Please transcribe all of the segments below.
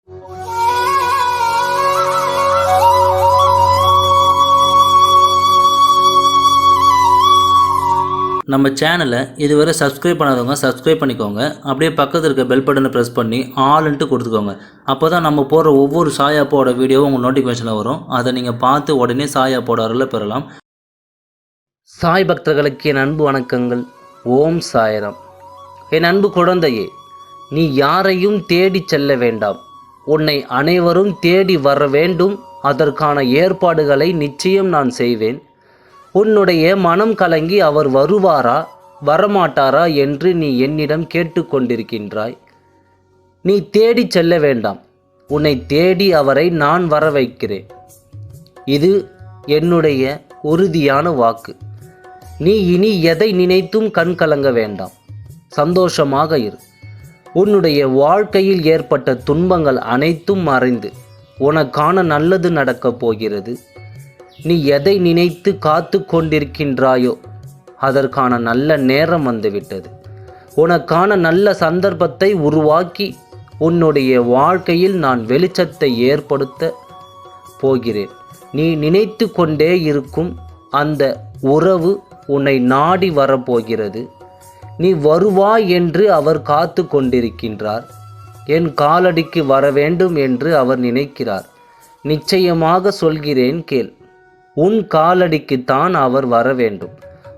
நம்ம சேனலை இதுவரை சப்ஸ்கிரைப் பண்ணாதவங்க சப்ஸ்கிரைப் பண்ணிக்கோங்க. அப்படியே பக்கத்தில் இருக்க பெல் பட்டனை ப்ரெஸ் பண்ணி ஆல்ன்ட்டு கொடுத்துக்கோங்க. அப்போ தான் நம்ம போடுற ஒவ்வொரு சாயாப்போட வீடியோவும் உங்கள் நோட்டிஃபிகேஷனில் வரும். அதை நீங்கள் பார்த்து உடனே சாயாப்போட அருளை பெறலாம். சாய் பக்தர்களுக்கு என் அன்பு வணக்கங்கள். ஓம் சாய்ராம். என் அன்பு குழந்தையே, நீ யாரையும் தேடி செல்ல வேண்டாம். உன்னை அனைவரும் தேடி வர வேண்டும். அதற்கான ஏற்பாடுகளை நிச்சயம் நான் செய்வேன். உன்னுடைய மனம் கலங்கி அவர் வருவாரா வரமாட்டாரா என்று நீ என்னிடம் கேட்டுக்கொண்டிருக்கின்றாய். நீ தேடி செல்ல வேண்டாம். உன்னை தேடி அவரை நான் வர வைக்கிறேன். இது என்னுடைய உறுதியான வாக்கு. நீ இனி எதை நினைத்தும் கண் கலங்க வேண்டாம். சந்தோஷமாக இரு. உன்னுடைய வாழ்க்கையில் ஏற்பட்ட துன்பங்கள் அனைத்தும் மறைந்து உனக்கான நல்லது நடக்கப் போகிறது. நீ எதை நினைத்து காத்து கொண்டிருக்கின்றாயோ அதற்கான நல்ல நேரம் வந்துவிட்டது. உனக்கான நல்ல சந்தர்ப்பத்தை உருவாக்கி உன்னுடைய வாழ்க்கையில் நான் வெளிச்சத்தை ஏற்படுத்த போகிறேன். நீ நினைத்து கொண்டே இருக்கும் அந்த உறவு உன்னை நாடி வரப்போகிறது. நீ வருவாய் என்று அவர் காத்து கொண்டிருக்கின்றார். என் காலடிக்கு வர வேண்டும் என்று அவர் நினைக்கிறார். நிச்சயமாக சொல்கிறேன் கேள். உன் காலடிக்குத்தான் அவர் வர வேண்டும்.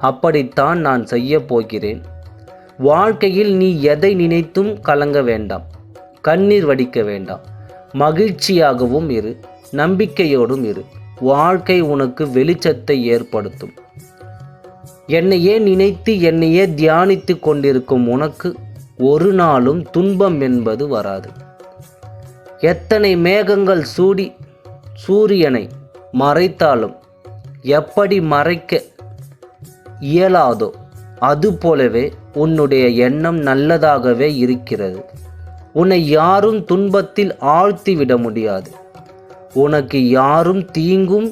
அப்படித்தான் நான் செய்ய போகிறேன். வாழ்க்கையில் நீ எதை நினைத்தும் கலங்க வேண்டாம். கண்ணீர் வடிக்க வேண்டாம். மகிழ்ச்சியாகவும் இரு. நம்பிக்கையோடும் இரு. வாழ்க்கை உனக்கு வெளிச்சத்தை ஏற்படுத்தும். என்னையே நினைத்து என்னையே தியானித்து கொண்டிருக்கும் உனக்கு ஒரு நாளும் துன்பம் என்பது வராது. எத்தனை மேகங்கள் சூடி சூரியனை மறைத்தாலும் எப்படி மறைக்க இயலாதோ அதுபோலவே உன்னுடைய எண்ணம் நல்லதாகவே இருக்கிறது. உன்னை யாரும் துன்பத்தில் ஆழ்த்திவிட முடியாது. உனக்கு யாரும் தீங்கும்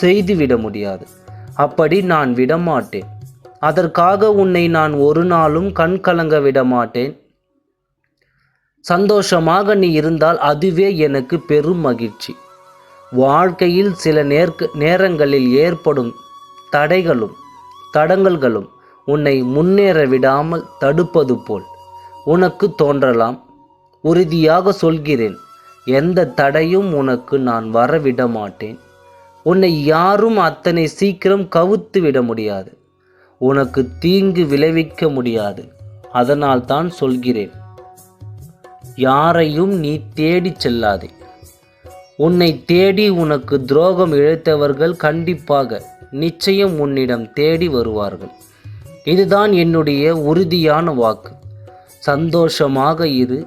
செய்துவிட முடியாது. அப்படி நான் விடமாட்டேன். அதற்காக உன்னை நான் ஒரு நாளும் கண் கலங்க விட மாட்டேன். சந்தோஷமாக நீ இருந்தால் அதுவே எனக்கு பெரும் மகிழ்ச்சி. வாழ்க்கையில் சில நேரங்களில் ஏற்படும் தடைகளும் தடங்கல்களும் உன்னை முன்னேற விடாமல் தடுப்பது போல் உனக்கு தோன்றலாம். உறுதியாக சொல்கிறேன், எந்த தடையும் உனக்கு நான் வரவிட மாட்டேன். உன்னை யாரும் அத்தனை சீக்கிரம் கவுத்து விட முடியாது. உனக்கு தீங்கு விளைவிக்க முடியாது. அதனால் தான் சொல்கிறேன், யாரையும் நீ தேடி செல்லாதே. உன்னை தேடி உனக்கு துரோகம் இழைத்தவர்கள் கண்டிப்பாக நிச்சயம் உன்னிடம் தேடி வருவார்கள். இதுதான் என்னுடைய உறுதியான வாக்கு. சந்தோஷமாக இரு.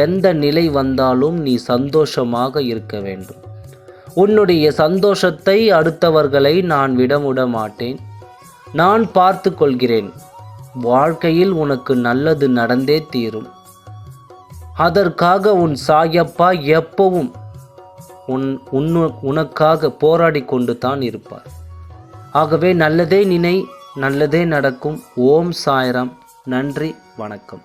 எந்த நிலை வந்தாலும் நீ சந்தோஷமாக இருக்க வேண்டும். உன்னுடைய சந்தோஷத்தை அடுத்தவர்களை நான் விட மாட்டேன். நான் பார்த்து கொள்கிறேன். வாழ்க்கையில் உனக்கு நல்லது நடந்தே தீரும். அதற்காக உன் சாயப்பா எப்பவும் உனக்காக போராடி கொண்டு தான் இருப்பார். ஆகவே நல்லதே நினை, நல்லதே நடக்கும். ஓம் சாய்ராம். நன்றி, வணக்கம்.